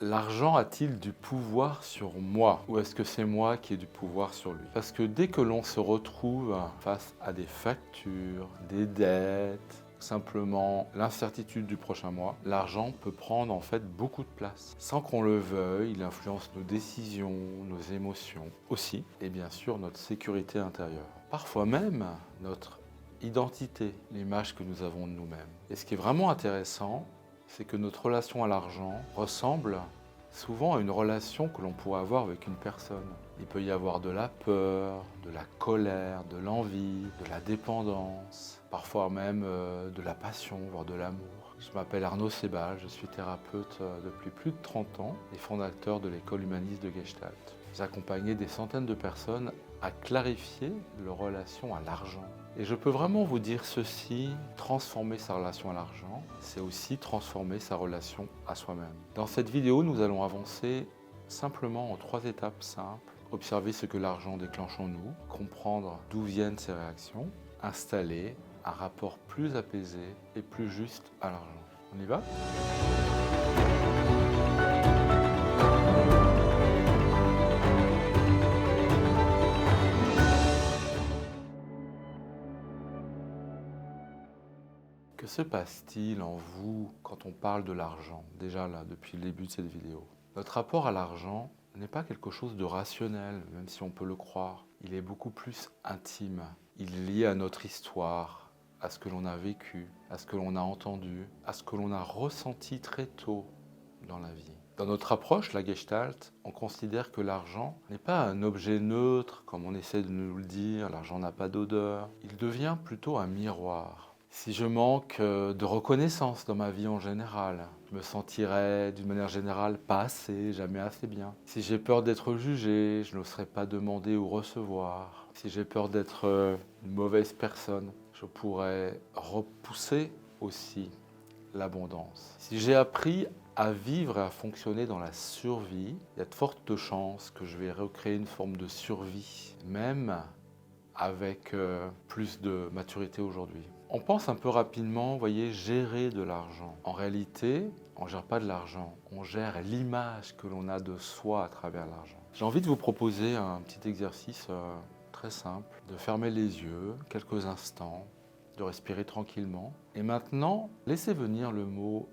L'argent a-t-il du pouvoir sur moi ou est-ce que c'est moi qui ai du pouvoir sur lui? Parce que dès que l'on se retrouve face à des factures, des dettes, simplement l'incertitude du prochain mois, l'argent peut prendre en fait beaucoup de place. Sans qu'on le veuille, il influence nos décisions, nos émotions aussi et bien sûr notre sécurité intérieure. Parfois même notre identité, l'image que nous avons de nous-mêmes. Et ce qui est vraiment intéressant, c'est que notre relation à l'argent ressemble souvent à une relation que l'on pourrait avoir avec une personne. Il peut y avoir de la peur, de la colère, de l'envie, de la dépendance, parfois même de la passion, voire de l'amour. Je m'appelle Arnaud Sebal, je suis thérapeute depuis plus de 30 ans et fondateur de l'école humaniste de Gestalt. J'ai accompagné des centaines de personnes à clarifier leur relation à l'argent. Et je peux vraiment vous dire ceci, transformer sa relation à l'argent, c'est aussi transformer sa relation à soi-même. Dans cette vidéo, nous allons avancer simplement en 3 étapes simples. Observer ce que l'argent déclenche en nous, comprendre d'où viennent ces réactions, installer un rapport plus apaisé et plus juste à l'argent. On y va ? Que se passe-t-il en vous quand on parle de l'argent? Déjà là, depuis le début de cette vidéo. Notre rapport à l'argent n'est pas quelque chose de rationnel, même si on peut le croire. Il est beaucoup plus intime. Il est lié à notre histoire, à ce que l'on a vécu, à ce que l'on a entendu, à ce que l'on a ressenti très tôt dans la vie. Dans notre approche, la Gestalt, on considère que l'argent n'est pas un objet neutre, comme on essaie de nous le dire, l'argent n'a pas d'odeur. Il devient plutôt un miroir. Si je manque de reconnaissance dans ma vie en général, je me sentirais d'une manière générale pas assez, jamais assez bien. Si j'ai peur d'être jugé, je n'oserais pas demander ou recevoir. Si j'ai peur d'être une mauvaise personne, je pourrais repousser aussi l'abondance. Si j'ai appris à vivre et à fonctionner dans la survie, il y a de fortes chances que je vais recréer une forme de survie, même avec plus de maturité aujourd'hui. On pense un peu rapidement, vous voyez, gérer de l'argent. En réalité, on ne gère pas de l'argent, on gère l'image que l'on a de soi à travers l'argent. J'ai envie de vous proposer un petit exercice très simple, de fermer les yeux quelques instants, de respirer tranquillement. Et maintenant, laissez venir le mot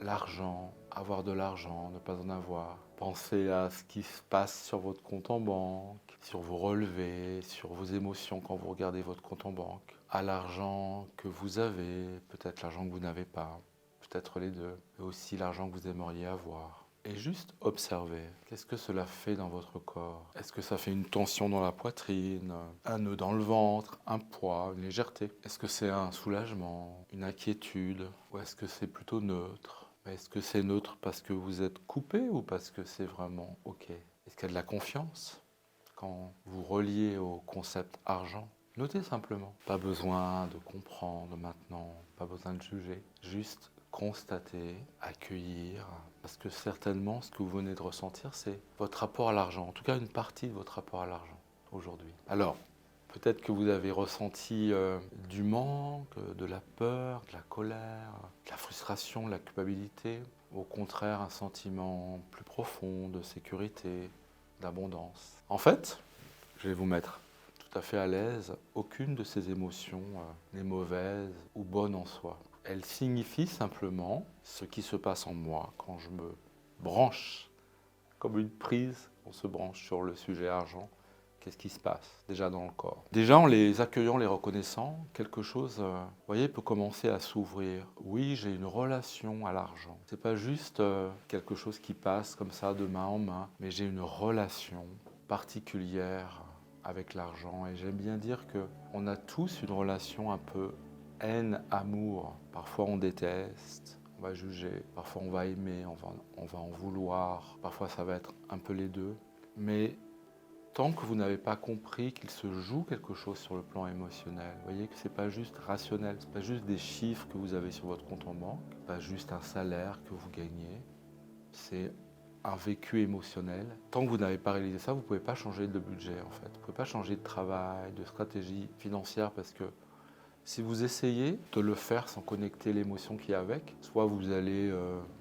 l'argent, avoir de l'argent, ne pas en avoir. Pensez à ce qui se passe sur votre compte en banque, sur vos relevés, sur vos émotions quand vous regardez votre compte en banque, à l'argent que vous avez, peut-être l'argent que vous n'avez pas, peut-être les deux, et aussi l'argent que vous aimeriez avoir. Et juste observez, qu'est-ce que cela fait dans votre corps? Est-ce que ça fait une tension dans la poitrine, un nœud dans le ventre, un poids, une légèreté? Est-ce que c'est un soulagement, une inquiétude, ou est-ce que c'est plutôt neutre? Est-ce que c'est neutre parce que vous êtes coupé ou parce que c'est vraiment OK? Est-ce qu'il y a de la confiance quand vous reliez au concept argent? Notez simplement. Pas besoin de comprendre maintenant, pas besoin de juger. Juste constater, accueillir, parce que certainement ce que vous venez de ressentir, c'est votre rapport à l'argent, en tout cas une partie de votre rapport à l'argent aujourd'hui. Alors, peut-être que vous avez ressenti du manque, de la peur, de la colère, de la frustration, de la culpabilité. Au contraire, un sentiment plus profond de sécurité, d'abondance. En fait, je vais vous mettre tout à fait à l'aise. Aucune de ces émotions n'est mauvaise ou bonne en soi. Elle signifie simplement ce qui se passe en moi quand je me branche, comme une prise, on se branche sur le sujet argent. Qu'est-ce qui se passe déjà dans le corps? Déjà, en les accueillant, les reconnaissant, quelque chose, vous voyez, peut commencer à s'ouvrir. Oui, j'ai une relation à l'argent. C'est pas juste quelque chose qui passe comme ça de main en main, mais j'ai une relation particulière avec l'argent. Et j'aime bien dire que on a tous une relation un peu haine-amour. Parfois, on déteste. On va juger, parfois on va aimer, on va en vouloir, parfois ça va être un peu les deux. Mais tant que vous n'avez pas compris qu'il se joue quelque chose sur le plan émotionnel, vous voyez que ce n'est pas juste rationnel, ce n'est pas juste des chiffres que vous avez sur votre compte en banque, pas juste un salaire que vous gagnez, c'est un vécu émotionnel. Tant que vous n'avez pas réalisé ça, vous ne pouvez pas changer de budget en fait. Vous ne pouvez pas changer de travail, de stratégie financière parce que Si vous essayez de le faire sans connecter l'émotion qui est avec, soit vous allez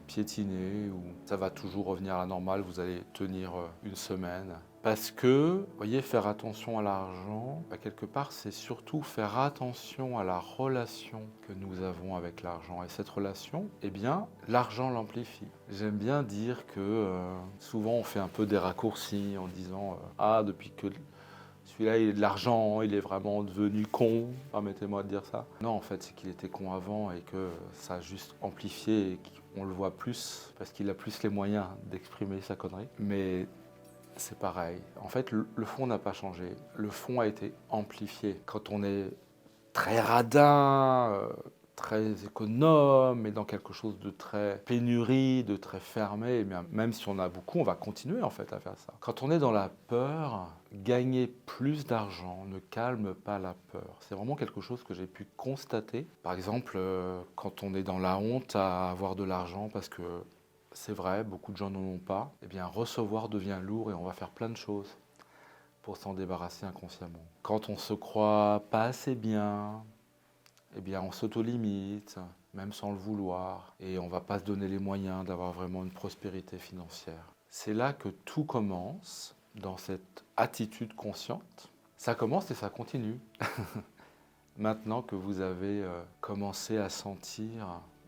piétiner ou ça va toujours revenir à la normale, vous allez tenir une semaine. Parce que, vous voyez, faire attention à l'argent, quelque part, c'est surtout faire attention à la relation que nous avons avec l'argent. Et cette relation, eh bien, l'argent l'amplifie. J'aime bien dire que souvent on fait un peu des raccourcis en disant ah, depuis que celui-là, il a de l'argent, il est vraiment devenu con, permettez-moi de dire ça. Non, en fait, c'est qu'il était con avant et que ça a juste amplifié et qu'on le voit plus parce qu'il a plus les moyens d'exprimer sa connerie. Mais c'est pareil. En fait, le fond n'a pas changé. Le fond a été amplifié. Quand on est très radin, très économe, et dans quelque chose de très pénurie, de très fermé, eh bien, même si on a beaucoup, on va continuer en fait à faire ça. Quand on est dans la peur, gagner plus d'argent ne calme pas la peur. C'est vraiment quelque chose que j'ai pu constater. Par exemple, quand on est dans la honte à avoir de l'argent parce que c'est vrai, beaucoup de gens n'en ont pas, eh bien recevoir devient lourd et on va faire plein de choses pour s'en débarrasser inconsciemment. Quand on se croit pas assez bien, eh bien on s'auto-limite, même sans le vouloir, et on ne va pas se donner les moyens d'avoir vraiment une prospérité financière. C'est là que tout commence, dans cette attitude consciente. Ça commence et ça continue. Maintenant que vous avez commencé à sentir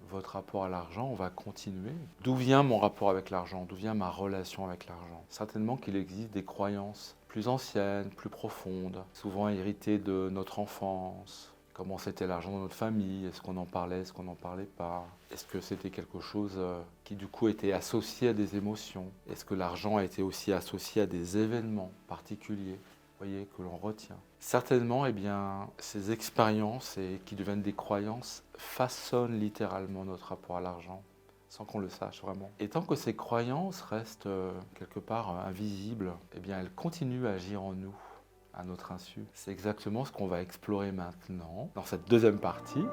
votre rapport à l'argent, on va continuer. D'où vient mon rapport avec l'argent? D'où vient ma relation avec l'argent? Certainement qu'il existe des croyances plus anciennes, plus profondes, souvent héritées de notre enfance. Comment c'était l'argent dans notre famille? Est-ce qu'on en parlait? Est-ce qu'on n'en parlait pas? Est-ce que c'était quelque chose qui du coup était associé à des émotions? Est-ce que l'argent a été aussi associé à des événements particuliers, voyez, que l'on retient? Certainement, eh bien, ces expériences et qui deviennent des croyances façonnent littéralement notre rapport à l'argent, sans qu'on le sache vraiment. Et tant que ces croyances restent quelque part invisibles, eh bien, elles continuent à agir en nous, à notre insu. C'est exactement ce qu'on va explorer maintenant, dans cette deuxième partie.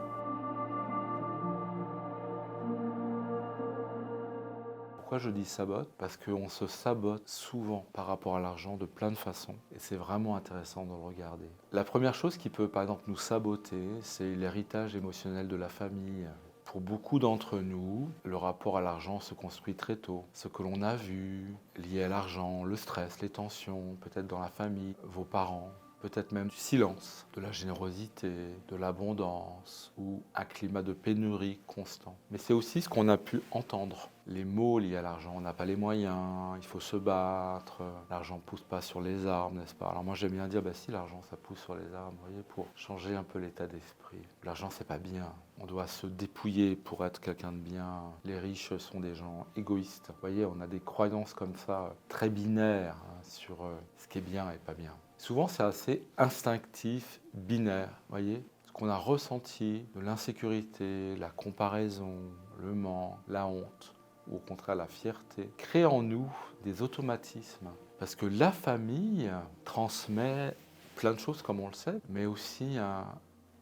Pourquoi je dis sabote? Parce qu'on se sabote souvent par rapport à l'argent de plein de façons et c'est vraiment intéressant de le regarder. La première chose qui peut par exemple nous saboter, c'est l'héritage émotionnel de la famille. Pour beaucoup d'entre nous, le rapport à l'argent se construit très tôt. Ce que l'on a vu lié à l'argent, le stress, les tensions, peut-être dans la famille, vos parents, peut-être même du silence, de la générosité, de l'abondance ou un climat de pénurie constant. Mais c'est aussi ce qu'on a pu entendre. Les mots liés à l'argent, on n'a pas les moyens, il faut se battre, l'argent ne pousse pas sur les arbres, n'est-ce pas? Alors moi j'aime bien dire, bah si l'argent ça pousse sur les arbres, vous voyez, pour changer un peu l'état d'esprit. L'argent c'est pas bien, on doit se dépouiller pour être quelqu'un de bien. Les riches sont des gens égoïstes. Vous voyez, on a des croyances comme ça, très binaires, sur ce qui est bien et pas bien. Souvent, c'est assez instinctif, binaire, voyez, ce qu'on a ressenti de l'insécurité, la comparaison, le manque, la honte, ou au contraire la fierté, crée en nous des automatismes. Parce que la famille transmet plein de choses, comme on le sait, mais aussi un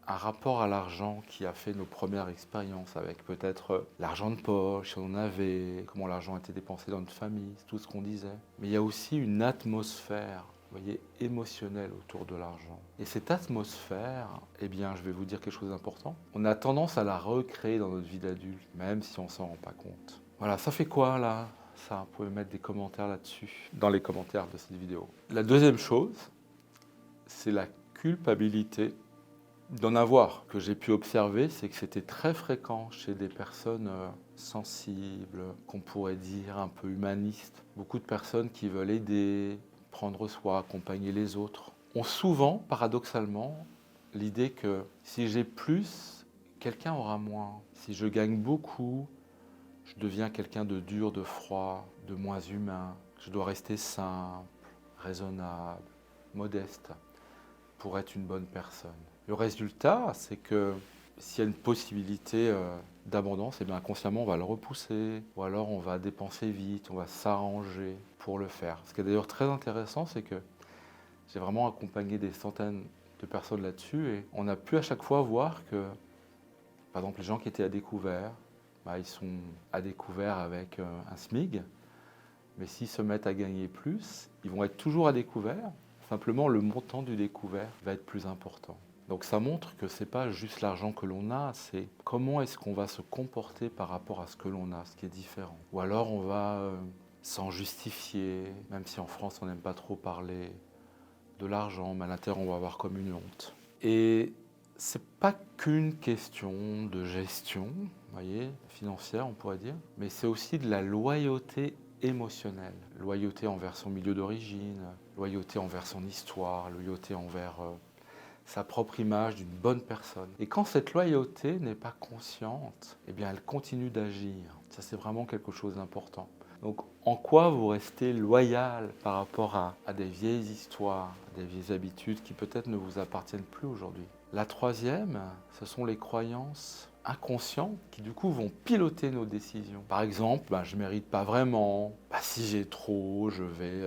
rapport à l'argent qui a fait nos premières expériences avec peut-être l'argent de poche, si on en avait, comment l'argent était dépensé dans notre famille, tout ce qu'on disait. Mais il y a aussi une atmosphère, vous voyez, émotionnelle autour de l'argent. Et cette atmosphère, eh bien, je vais vous dire quelque chose d'important. On a tendance à la recréer dans notre vie d'adulte, même si on ne s'en rend pas compte. Voilà, ça fait quoi là? Ça, vous pouvez mettre des commentaires là-dessus, dans les commentaires de cette vidéo. La deuxième chose, c'est la culpabilité d'en avoir. Ce que j'ai pu observer, c'est que c'était très fréquent chez des personnes sensibles, qu'on pourrait dire un peu humanistes. Beaucoup de personnes qui veulent aider, prendre soin, accompagner les autres, ont souvent, paradoxalement, l'idée que si j'ai plus, quelqu'un aura moins. Si je gagne beaucoup, je deviens quelqu'un de dur, de froid, de moins humain. Je dois rester simple, raisonnable, modeste pour être une bonne personne. Le résultat, c'est que s'il y a une possibilité d'abondance, eh bien inconsciemment on va le repousser, ou alors on va dépenser vite, on va s'arranger pour le faire. Ce qui est d'ailleurs très intéressant, c'est que j'ai vraiment accompagné des centaines de personnes là-dessus, et on a pu à chaque fois voir que, par exemple, les gens qui étaient à découvert, ils sont à découvert avec un SMIG, mais s'ils se mettent à gagner plus, ils vont être toujours à découvert. Simplement, le montant du découvert va être plus important. Donc ça montre que ce n'est pas juste l'argent que l'on a, c'est comment est-ce qu'on va se comporter par rapport à ce que l'on a, ce qui est différent. Ou alors on va s'en justifier, même si en France on n'aime pas trop parler de l'argent, mais à l'intérieur on va avoir comme une honte. Et c'est pas qu'une question de gestion, vous voyez, financière on pourrait dire, mais c'est aussi de la loyauté émotionnelle. Loyauté envers son milieu d'origine, loyauté envers son histoire, loyauté envers sa propre image d'une bonne personne. Et quand cette loyauté n'est pas consciente, eh bien elle continue d'agir. Ça c'est vraiment quelque chose d'important. Donc en quoi vous restez loyal par rapport à des vieilles histoires, à des vieilles habitudes qui peut-être ne vous appartiennent plus aujourd'hui? La troisième, ce sont les croyances inconscientes qui du coup vont piloter nos décisions. Par exemple, je ne mérite pas vraiment, si j'ai trop, je vais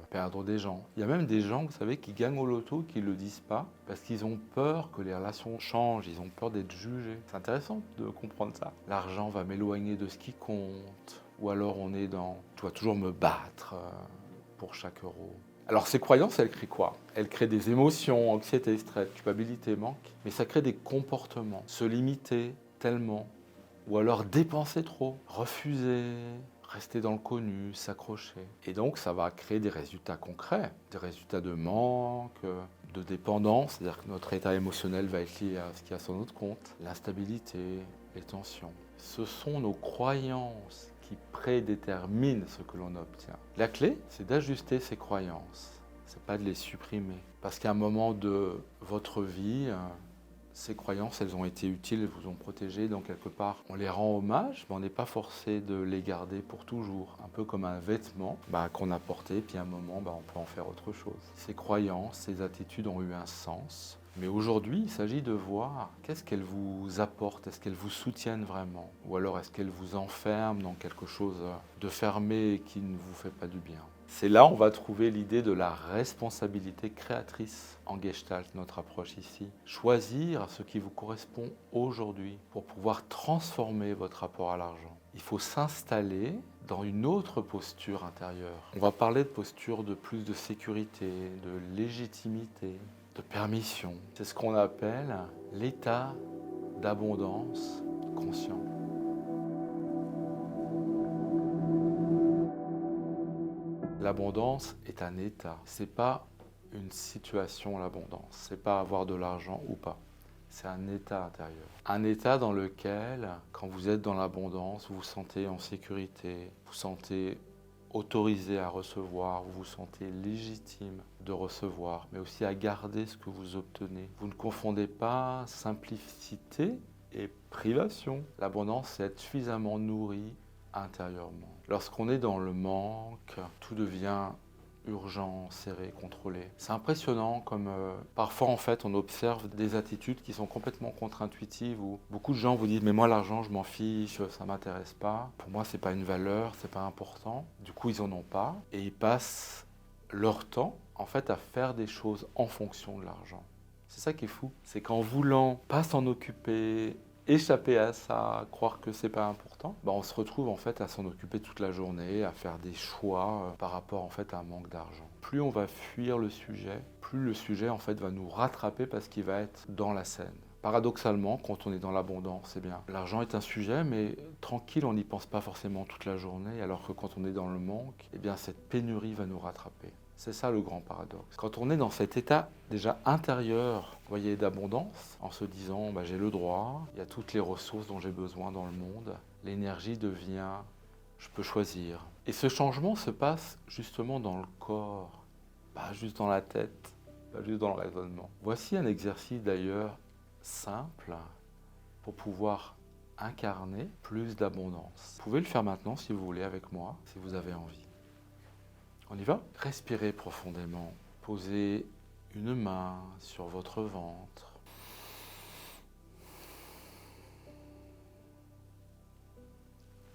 perdre des gens. Il y a même des gens, vous savez, qui gagnent au loto, qui ne le disent pas, parce qu'ils ont peur que les relations changent, ils ont peur d'être jugés. C'est intéressant de comprendre ça. L'argent va m'éloigner de ce qui compte, ou alors on est dans « je dois toujours me battre pour chaque euro ». Alors ces croyances, elles créent quoi? Elles créent des émotions, anxiété, stress, culpabilité, manque, mais ça crée des comportements. Se limiter tellement, ou alors dépenser trop, refuser, rester dans le connu, s'accrocher. Et donc ça va créer des résultats concrets, des résultats de manque, de dépendance, c'est-à-dire que notre état émotionnel va être lié à ce qu'il y a sur notre compte, l'instabilité, les tensions. Ce sont nos croyances qui prédéterminent ce que l'on obtient. La clé, c'est d'ajuster ces croyances, c'est pas de les supprimer. Parce qu'à un moment de votre vie, ces croyances, elles ont été utiles, elles vous ont protégé, donc quelque part, on les rend hommage, mais on n'est pas forcé de les garder pour toujours. Un peu comme un vêtement qu'on a porté, puis à un moment, on peut en faire autre chose. Ces croyances, ces attitudes ont eu un sens. Mais aujourd'hui, il s'agit de voir qu'est-ce qu'elles vous apportent, est-ce qu'elles vous soutiennent vraiment? Ou alors est-ce qu'elles vous enferment dans quelque chose de fermé et qui ne vous fait pas du bien? C'est là où on va trouver l'idée de la responsabilité créatrice en Gestalt, notre approche ici. Choisir ce qui vous correspond aujourd'hui pour pouvoir transformer votre rapport à l'argent. Il faut s'installer dans une autre posture intérieure. On va parler de posture de plus de sécurité, de légitimité, de permission. C'est ce qu'on appelle l'état d'abondance conscient. L'abondance est un état, c'est pas une situation l'abondance, c'est pas avoir de l'argent ou pas. C'est un état intérieur. Un état dans lequel, quand vous êtes dans l'abondance, vous vous sentez en sécurité, vous vous sentez autorisé à recevoir, vous vous sentez légitime de recevoir, mais aussi à garder ce que vous obtenez. Vous ne confondez pas simplicité et privation. L'abondance, c'est être suffisamment nourri intérieurement. Lorsqu'on est dans le manque, tout devient urgent, serré, contrôlé. C'est impressionnant comme parfois en fait on observe des attitudes qui sont complètement contre-intuitives où beaucoup de gens vous disent mais moi l'argent je m'en fiche, ça m'intéresse pas. Pour moi c'est pas une valeur, c'est pas important. Du coup ils en ont pas et ils passent leur temps en fait à faire des choses en fonction de l'argent. C'est ça qui est fou, c'est qu'en voulant pas s'en occuper, échapper à ça, croire que c'est pas important, on se retrouve en fait à s'en occuper toute la journée, à faire des choix par rapport en fait à un manque d'argent. Plus on va fuir le sujet, plus le sujet en fait va nous rattraper parce qu'il va être dans la scène. Paradoxalement, quand on est dans l'abondance, c'est bien. L'argent est un sujet, mais tranquille, on n'y pense pas forcément toute la journée, alors que quand on est dans le manque, cette pénurie va nous rattraper. C'est ça le grand paradoxe. Quand on est dans cet état déjà intérieur, vous voyez, d'abondance, en se disant j'ai le droit, il y a toutes les ressources dont j'ai besoin dans le monde, l'énergie devient je peux choisir. Et ce changement se passe justement dans le corps, pas juste dans la tête, pas juste dans le raisonnement. Voici un exercice d'ailleurs simple pour pouvoir incarner plus d'abondance. Vous pouvez le faire maintenant si vous voulez avec moi, si vous avez envie. On y va? Respirez profondément. Posez une main sur votre ventre.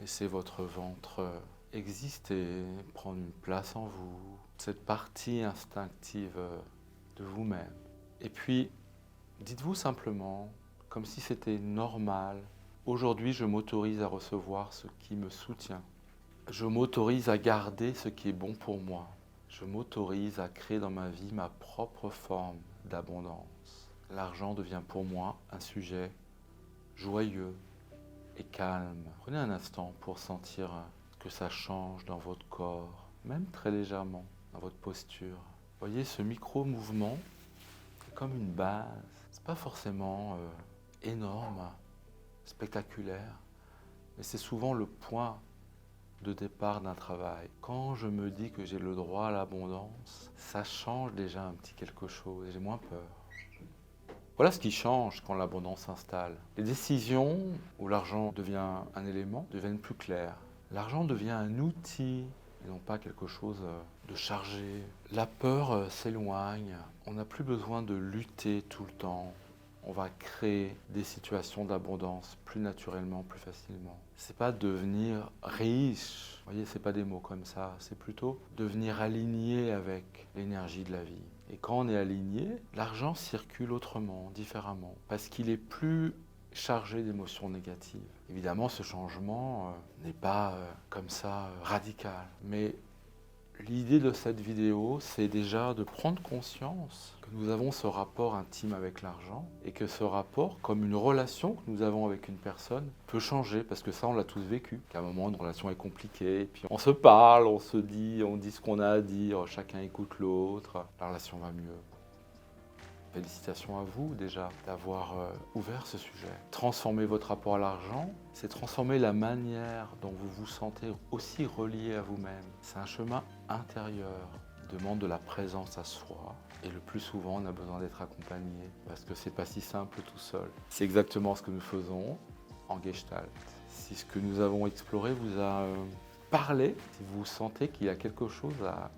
Laissez votre ventre exister, prendre une place en vous, cette partie instinctive de vous-même. Et puis, dites-vous simplement, comme si c'était normal, aujourd'hui je m'autorise à recevoir ce qui me soutient. Je m'autorise à garder ce qui est bon pour moi. Je m'autorise à créer dans ma vie ma propre forme d'abondance. l'argent devient pour moi un sujet joyeux et calme. Prenez un instant pour sentir que ça change dans votre corps, même très légèrement, dans votre posture. Voyez, ce micro-mouvement est comme une base. C'est pas forcément énorme, spectaculaire, mais c'est souvent le point de départ d'un travail. Quand je me dis que j'ai le droit à l'abondance, ça change déjà un petit quelque chose et j'ai moins peur. Voilà ce qui change quand l'abondance s'installe. Les décisions où l'argent devient un élément deviennent plus claires. L'argent devient un outil et non pas quelque chose de chargé. La peur s'éloigne. On n'a plus besoin de lutter tout le temps. On va créer des situations d'abondance plus naturellement, plus facilement. C'est pas devenir riche. Vous voyez, c'est pas des mots comme ça. C'est plutôt devenir aligné avec l'énergie de la vie. Et quand on est aligné, l'argent circule autrement, différemment, parce qu'il est plus chargé d'émotions négatives. Évidemment, ce changement n'est pas comme ça radical, mais l'idée de cette vidéo, c'est déjà de prendre conscience que nous avons ce rapport intime avec l'argent et que ce rapport, comme une relation que nous avons avec une personne, peut changer parce que ça, on l'a tous vécu. Qu'à un moment, une relation est compliquée, puis on se parle, on se dit, on dit ce qu'on a à dire, chacun écoute l'autre, la relation va mieux. Félicitations à vous déjà d'avoir ouvert ce sujet. Transformer votre rapport à l'argent, c'est transformer la manière dont vous vous sentez aussi relié à vous-même. C'est un chemin intérieur, il demande de la présence à soi. Et le plus souvent, on a besoin d'être accompagné parce que c'est pas si simple tout seul. C'est exactement ce que nous faisons en Gestalt. Si ce que nous avons exploré vous a parlé, si vous sentez qu'il y a quelque chose à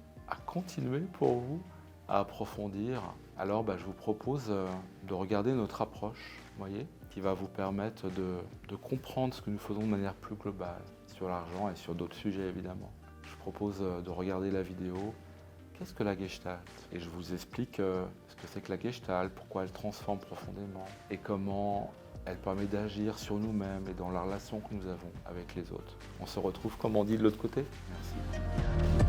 continuer pour vous, à approfondir, alors je vous propose de regarder notre approche, voyez, qui va vous permettre de comprendre ce que nous faisons de manière plus globale sur l'argent et sur d'autres sujets évidemment. Je vous propose de regarder la vidéo « Qu'est-ce que la Gestalt ?» et je vous explique ce que c'est que la Gestalt, pourquoi elle transforme profondément et comment elle permet d'agir sur nous-mêmes et dans la relation que nous avons avec les autres. On se retrouve, comme on dit, de l'autre côté. Merci.